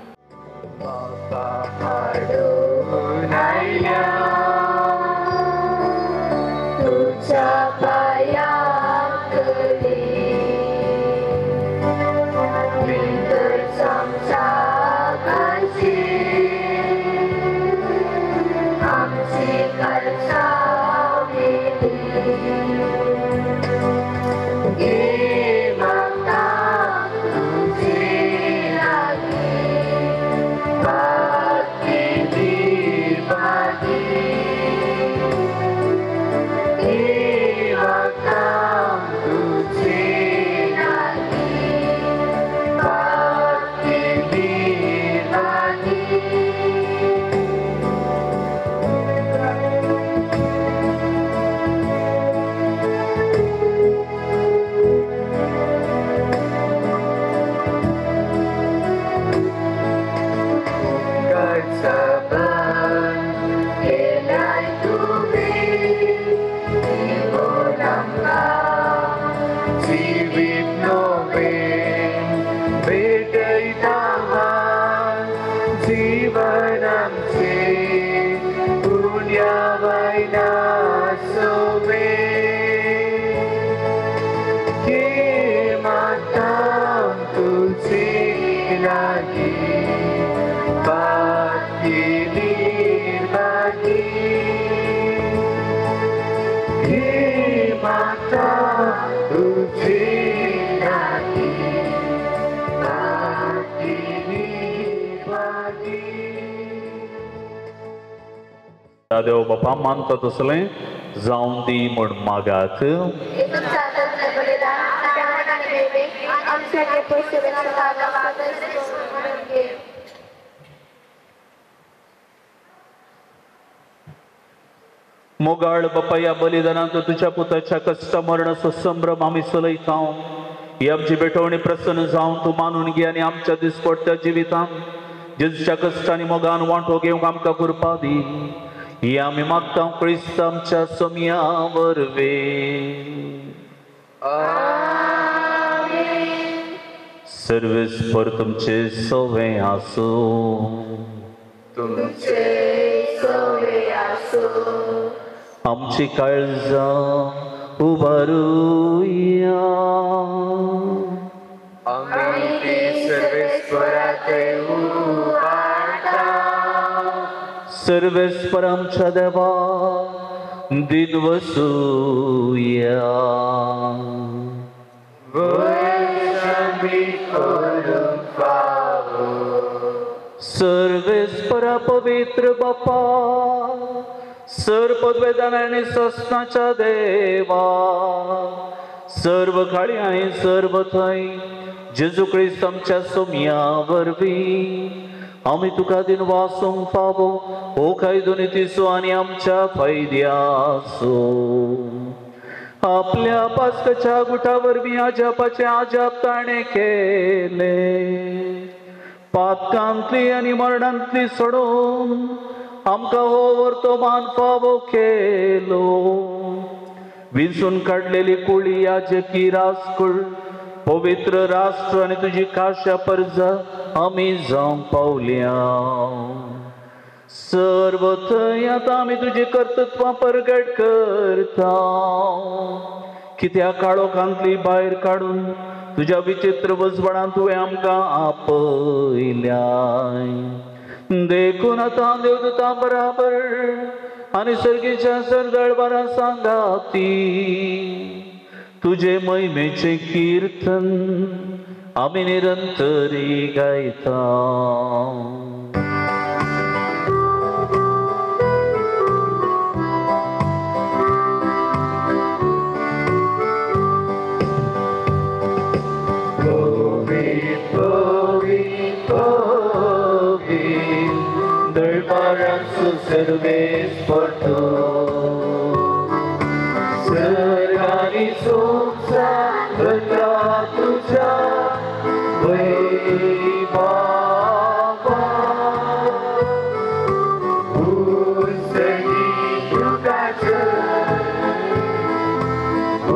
देव बापा मानता तसलें जावन दी म्हूण मागात. मोगाळ बापा या बलिदानांत तुझ्या पुताच्या कष्ट मरणाचो संभ्रम आमी चलयता. ही आमची भेटवणी प्रसन्न जावन तूं मानून घे आनी आमच्या दिसपट्ट्या जिवितांत जेजूच्या कश्टांनी मोगान वांटो घेवंक आमकां कृपा दी. ही आमी मागता क्रिस्त आमच्या सोम्या वरवे. सर्वेस्पर तुमचे सोवे आसूं. आमची काळजां उबारूया. सर्वेस्पर आमच्या देवा दिन वसूया. सर्वेस्परा पवित्र बापा सर्वपदवेदान आनी सस्नाच्या देवा सर्व काळी आनी सर्व थंय जेजू क्रिस्त आमच्या सोम्या वरवीं आमी तुका दिन वासूंक फावो हो काय दोनी तिसो आनी आमच्या फायद्यासो. आपल्या पास्काच्या गुटा वरवीं आजापाचे आजाप ताणें केले. पातकांतली आनी मरणांतली सोडून आमकां हो वर्तमान फावो केलो. विंचून काडलेली कुळी याजकी राजकुळ पवित्र राष्ट्र आनी तुजी काश्या पर्जा आमी जावंक पावल्या. सर्व थंय आतां आमी तुजी कर्तृत्वां परगट करता. कित्या काळोखांतली भायर काडून तुज्या विचित्र वजवणान तुवें आमकां आपयल्या. देखून आतां देवदूतां बराबर आनी सर्गीच्या सरदळबारां सांगाती तुजे महिमेचे कीर्तन आमी निरंतरी गायता. păvit, dălmaran suserves portu. Sărgani sumsa gătra tuja, băi baba. Unsăni ducață,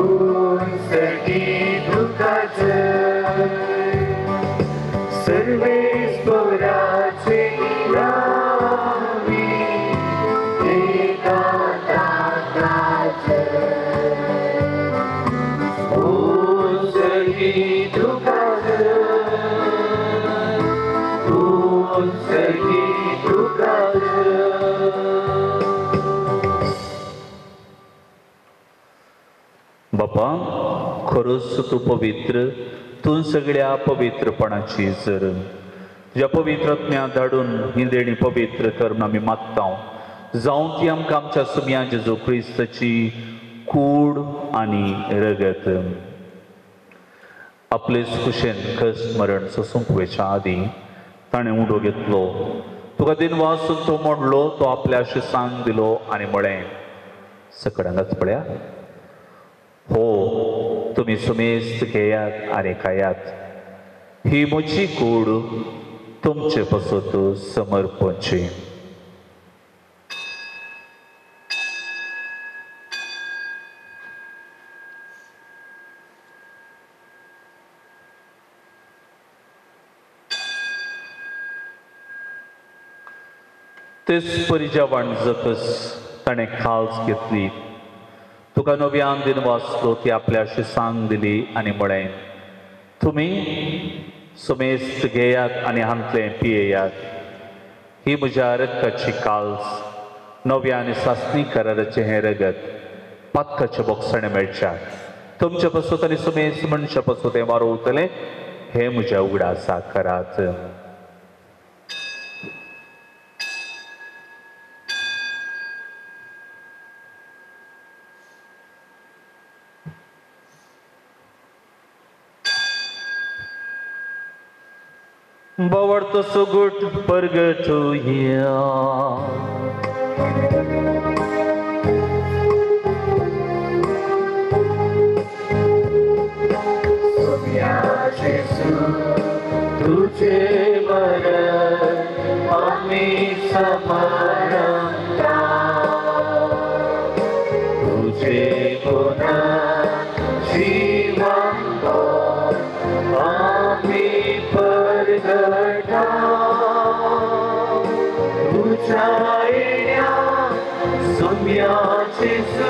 unsăni ducață, Sarves पराचे नामी एका दाताचे ओसही दुखाचे ओसही दुखाचे बापा खरोच तू पवित्र तू सगळ्या पवित्रपणाची जर ज्या पवित्रज्ञा धाडून ही देणी पवित्र करून आम्ही मागता जाऊन ती आमकां आमच्या सुम्या जेजू क्रिस्ताची कूड आणि रगत आपलेच कुशेन कष्ट मरण सोसूंक वेच्या आदी ताणें उडो घेतलो तुका दिन वाचून तो म्हणलो तो आपल्या शिसांक दिलो आनी म्हळें सकडांगाच पळया हो तुम्ही सुमेस्त घेयात आणि खायात ही म्हजी कूड तुमचे पसत समर्पणची तेच परिजा वाणजकस ताणें खाल्स घेतली तुका नव्यान दिन वाचलो ती आपल्या शिसांक दिली आनी म्हळें तुमी सुमेस्त घेयात आनी हांतलें पियेयात ही म्हज्या रगताची काल्स नव्या आनी सासणी कराराचें हें रगत पातकाच्या बोगसाणें मेळच्या तुमच्या पासून आनी सुमेस्त मनशा पासून तें वारोवतलें हें म्हज्या उगडासा करात Bawarto sugut pergetu ya Sumya Jesu Tuje maran Ami samaranta Tuje guna Jiwanto Ami परगटा उचायण्या सुम्याचे सु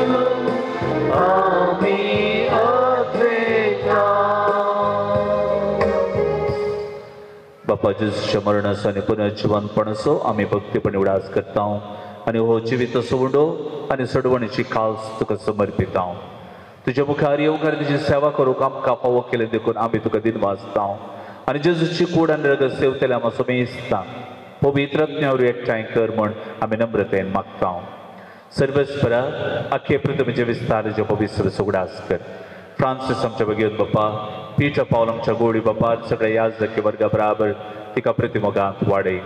आम्ही अद्वैता बापा जेजूच्या मरणाचो आनी पुनर्जीवनपणाचो आमी भक्तीपणे उडास करता आनी हो जिवीत सोडो आनी सडवणीची काल्स तुका समर्पिता तुज्या मुखार येवकार तुजी सेवा करूंक आमकां फावो केलें देखून आमी तुका दिन वाजता आणि जेजूची कूड आनी रगत सेवतले आमी सुमेस्ता पवित्रज्ञावर एकठांय कर म्हण आमी नम्रतेन मागता सर्वेस्परा आख्खे पृथ्वीचे विस्ताराचे पवित्र सुगडास कर फ्रांसीस आमच्या भगवत बापा पीटर पावल आमच्या गोडी बापार सगळ्या याजकी वर्गा बराबर तिका प्रतिमोगांत वाडय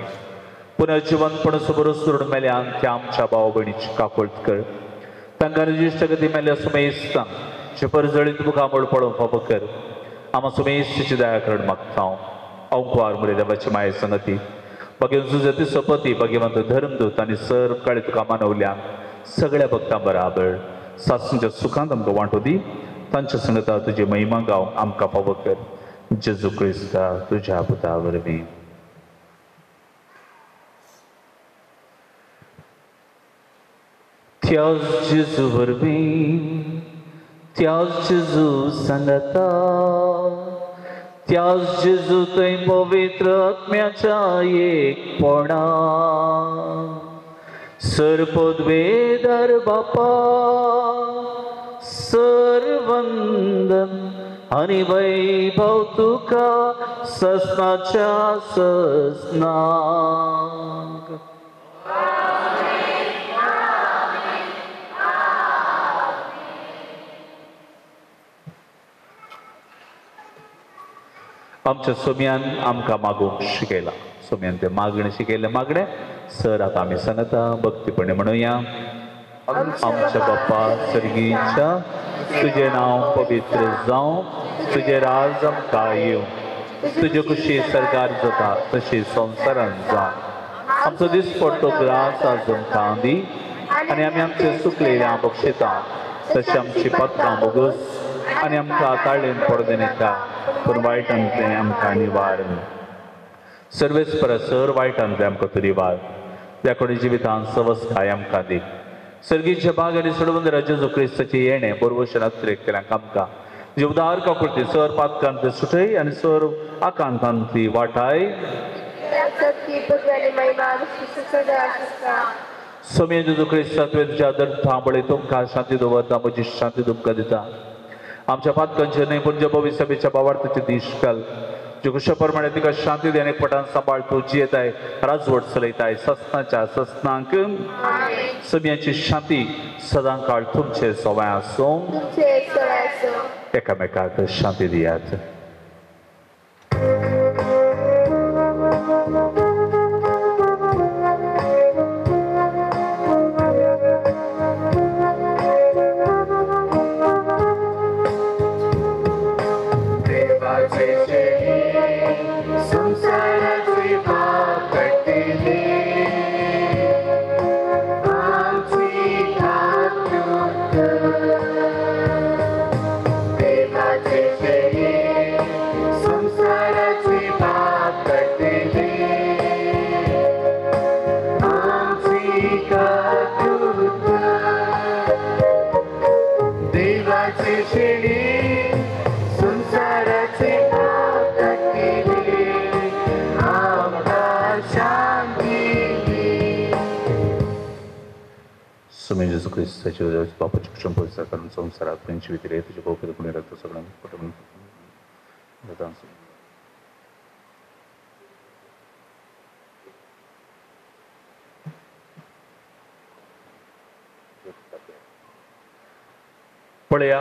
पुनर्जीवनपण बरोस सोडून मेल्यान त्या आमच्या भाव भयणीची काकूळट कर तांकां रजिश्ट गती मेल्या सुमेस्ता जे परजळीत मुखामोड पळोवंक फावो कर आम्हा सुमेस्तीची दया करून मागता अंकुवार मुळे देवाची माये संगती भगवंत सुजती सपती भगवंत धर्मदूत आनी सर्व काळी तुका मानवल्यान सगळ्या भक्तां बराबर सासूंच्या सुखांत आमकां वांटो दी तांच्या संगता तुजी महिमा गावंक आमकां फावो कर जेजू क्रिस्ता तुज्या पुता वरवीं त्याच जेजू वरवीं त्याच जेजू सांगता त्याच जेजू थंय पवित्र आत्म्याच्या एकपणा सरपदवेदार बापा सरवंदन आनी वैभव तुका ससनाच्या ससनाक आमच्या सोम्यान आमकां मागूंक शिकयला सोम्यान ते मागणे शिकयले मागणे सर आतां आमी सांगता भक्तीपणे म्हणुया आमच्या बाप्पा सर्गीच्या तुझे नांव पवित्र जावं तुझे राज आमकां येवं तुजे कशी सरकार जाता तशी संवसारान जावं आमचो दिसपडटो ग्रास आज आमकां दी आनी आमी आमचे सुकलेल्या बक्षिता तशी आमची पत्रां बोगस आनी आमकां ताळेन पडदे नाका पूण वायटांतले आमकां निवार सर्वेस्परा सर वायटांतले आमकां तरी वार त्या कोणी जिवितांत सवस्काय आमकां दी सर्गीच्या बाग आनी सोडवून राज्य जो क्रिस्ताचे येणे बरोवशें अत्रेक केल्याक आमकां जे उदार काकुळटी सर पातकांत सुटय आनी सर आकांतांतली वाटाय सोम्य जेजू क्रिस्ता तुवें तुज्या दर थांबळे तुमकां शांती दवरता म्हजी शांती तुमकां दिता आमच्या पातकांचे न्हय पूण जे भव्य सभेच्या भावार्थाचे दीश घाल जे कुशा प्रमाणे तिका शांती दी अनेक पटान सांबाळ तूं जियेताय राजवट चलयताय सस्नाच्या सस्नांक सगळ्यांची शांती सदां काळ तुमचे सवाय आसूं एकामेकाक शांती दियात Sumie Jezu Chrystusa Cię udzielać Papa Ci kuszą Polsce, karm całą sarat, pęci wytyle, to Cię połupy do punira, to sobie potem do dansu. पळया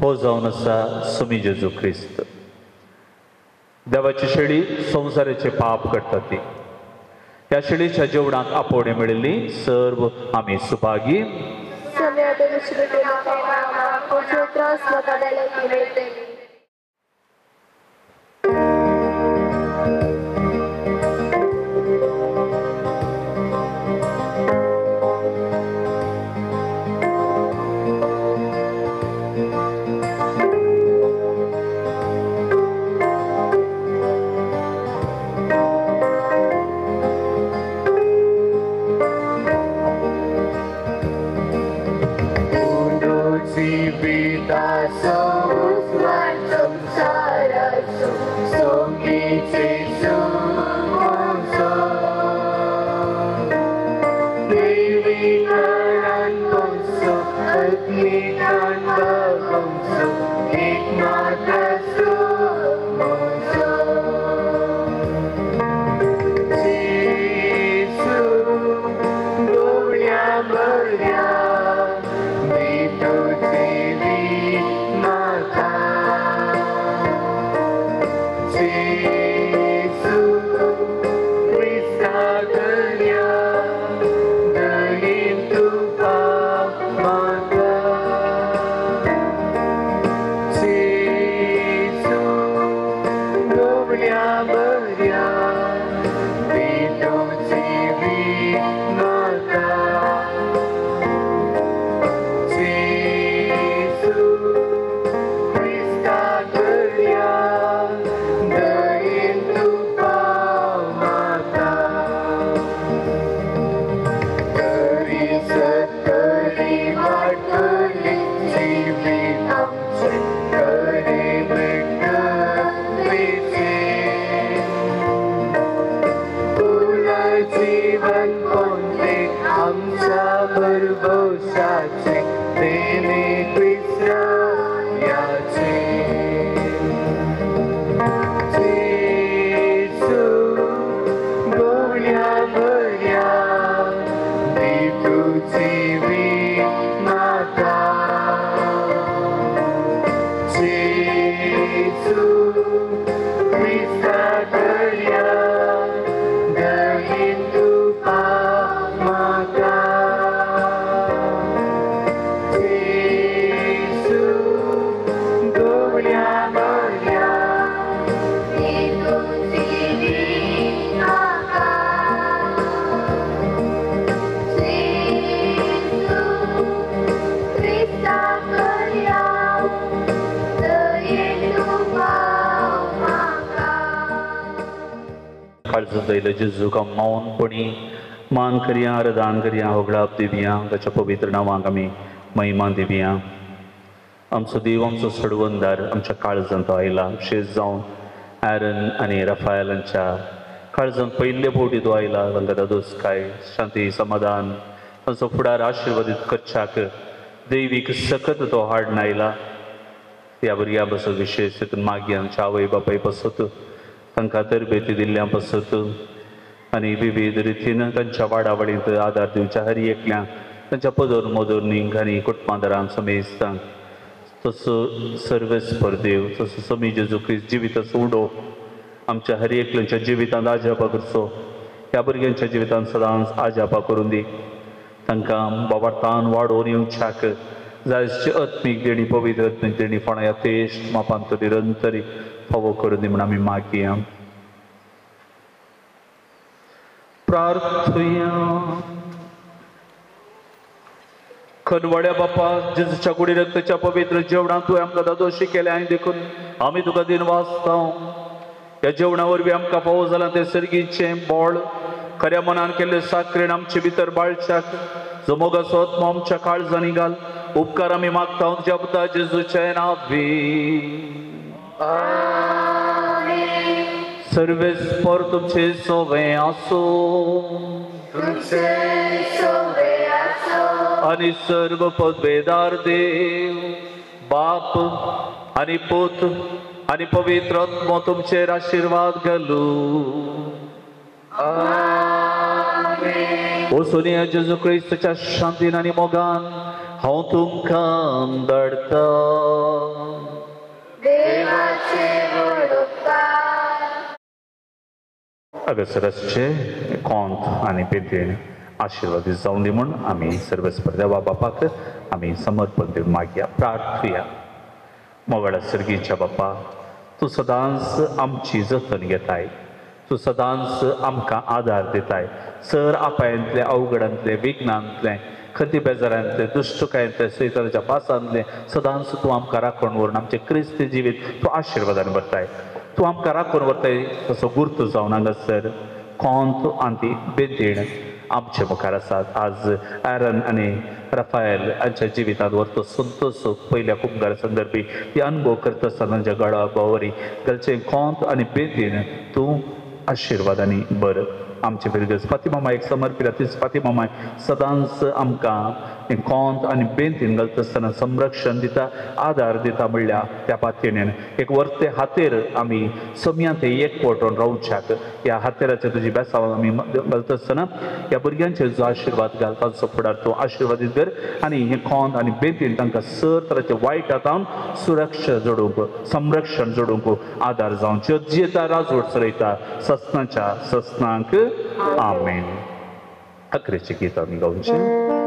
हो जावन आसा सुमी जेजू ख्रिस्त देवाची शेळी संवसाराचे पाप करता ती ह्या शेळीच्या जेवणाक आपोवणे मेळिल्ली सर्व आमी सुभागी Vida somos काळज दयले जेजूक आमी मौनपणी मान करया आराधन करया होगळाप दिवया ताच्या पवित्र नांवाक आमी महिमा दिवया आमचो देव आमचो सडवंदार आमच्या काळजांत आयला शेज जावन ॲरन आनी राफायलांच्या काळजांत पयले फावटी तो आयला तांकां दादोसकाय शांती समाधान तांचो फुडार आशिर्वादीत करच्याक दैवीक सकत तो हाडून आयला ह्या भुरग्यां पासत विशेश तितून मागी आमच्या आवय बापाय पासत तांकां तरबेती दिल्ल्या पासत आनी विविध रितीन तांच्या वाडावडींत आदार दिवच्या हर एकल्याक तांच्या पदर मोदोरणींक आनी कुटुंबादारांक समेस्तांक तसो सर्वेस्पर देव तसो समी जेजू क्रिस्त जिविताचो उडो आमच्या हर एकल्याच्या जिवितांत आजापा करचो ह्या भुरग्यांच्या जिवितांत सदांच आजापा करून दी तांकां बाबार्थान वाडोवन येवच्याक जायची आत्मीक देणी पवित्र आत्मीक देणी फोंड्या यथेश्ट मापांत निरंतरी फावो करून दी म्हण आमी मागया प्रार्थुया खनवड्या बापा जेजूच्या कुडी रक्ताच्या पवित्र जेवणात तुवें आमकां दादोशी केले आनी देखून आमी तुका दिन वाचता ह्या जेवणा वरवीं आमकां फावो जालां तें सर्गीचें बोळ खऱ्या मनान केल्ले साखरेन आमचे भितर बाळच्याक जो मोगाचो आत्मो आमच्या काळजांनी घाल उपकार आमी मागता तुज्या पुता जेजूचे नांवी सर्वेस्पर तुमचे सोवे आसो आणि सर्व पदवेदार देव बाप आणि पुत आणि पवित्र आत्मो तुमचेर आशीर्वाद घालू ओ सोनिया जेजू क्रिस्ताच्या शांतीन आनी मोगान हांव तुमकां धाडटा अगसरसचे कोंत आनी पेटयेन आशीर्वादीत जावन दी म्हूण आमी सर्वेस्पर देवा बापाक आमी समर्पण दिवन मागया प्रार्थुया मोगळ्या सर्गीच्या बापा तूं सदांच आमची जतन घेताय तूं सदांच आमकां आदार दिताय सर आपायांतले अवघडांतले विघ्नांतले खंती बेजारांतले दुश्टकायांतले सैतानाच्या पासांतले सदांच तूं आमकां राखण व्हरून आमचें क्रिस्ती जिवीत तूं आशिर्वादान भरताय तूं आमकां राखण व्हरताय तसो गुर्त जावन हांगासर कोंत आनी बेतीण आमचे मुखार आसात आज ॲरन आनी राफायल हांच्या जिवितांत व्हरतो संतोश पयल्या कुंभार संदर्भी ती अनुभव करता आसतना तांच्या गळा बावरी घालचें कोंत आनी बेतीण तूं आशिर्वादांनी बर आमचे भुरगेस फाती मामायक समर्पिला तीच फाती मामाय सदांच आमकां कोंत आनी बेंतीन घालता आसतना संरक्षण दिता आदार दिता म्हणल्या त्या पातयेन एक वर्ते हातेर आमी समियांत एकवटून रावच्याक ह्या हातेराचेर तुजी बेसांव आमी घालता आसतना ह्या भुरग्यांचेर जो आशिर्वाद घाल तांचो फुडार तूं आशिर्वादीत कर आनी हे कोंत आनी बेंतीन तांकां सर तरांचे वायट हातावन सुरक्षा जोडूंक संरक्षण जोडूंक आदार जावन जियेता राजवट चलयता सस्नाच्या सस्नांक आमेन अकरेचे गीत आमी गावचें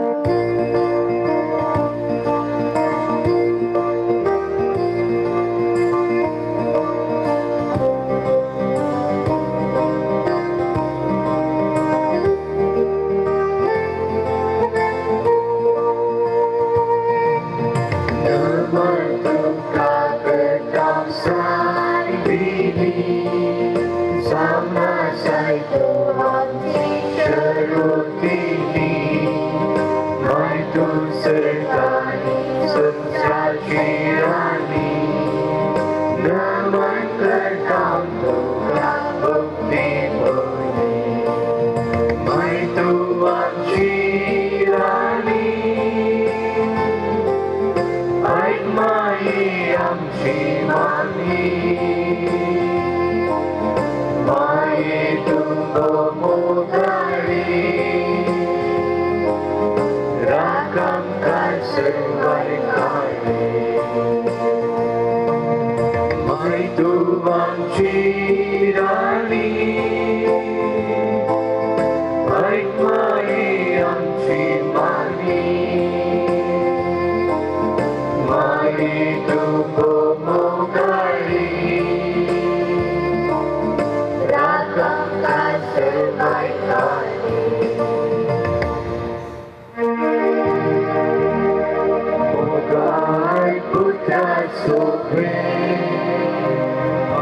So great,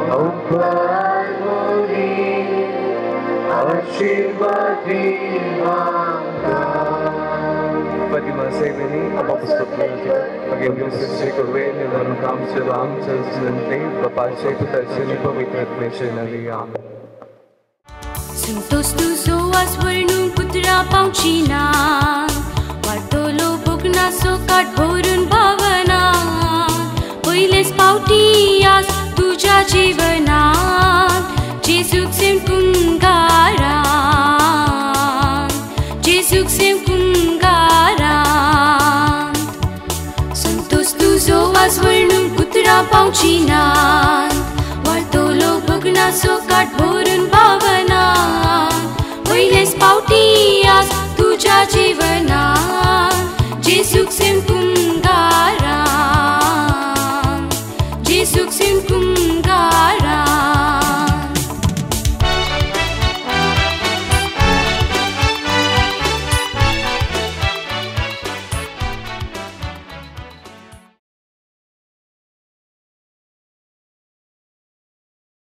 oh, आशीर्वाद Pati masayani apostolati pagiging sigurwen ng anukam sa ram sa sinante papasay putasyan pavitra missionary Amen. Santos tu soas varnum putra pauchina vartolo bugna so kat borun bhavana poiles pautias tuja jivana Jesus sem kungara Jesus sem kungara Santos tu soas varnum putra pauchina vartolo bugna so kat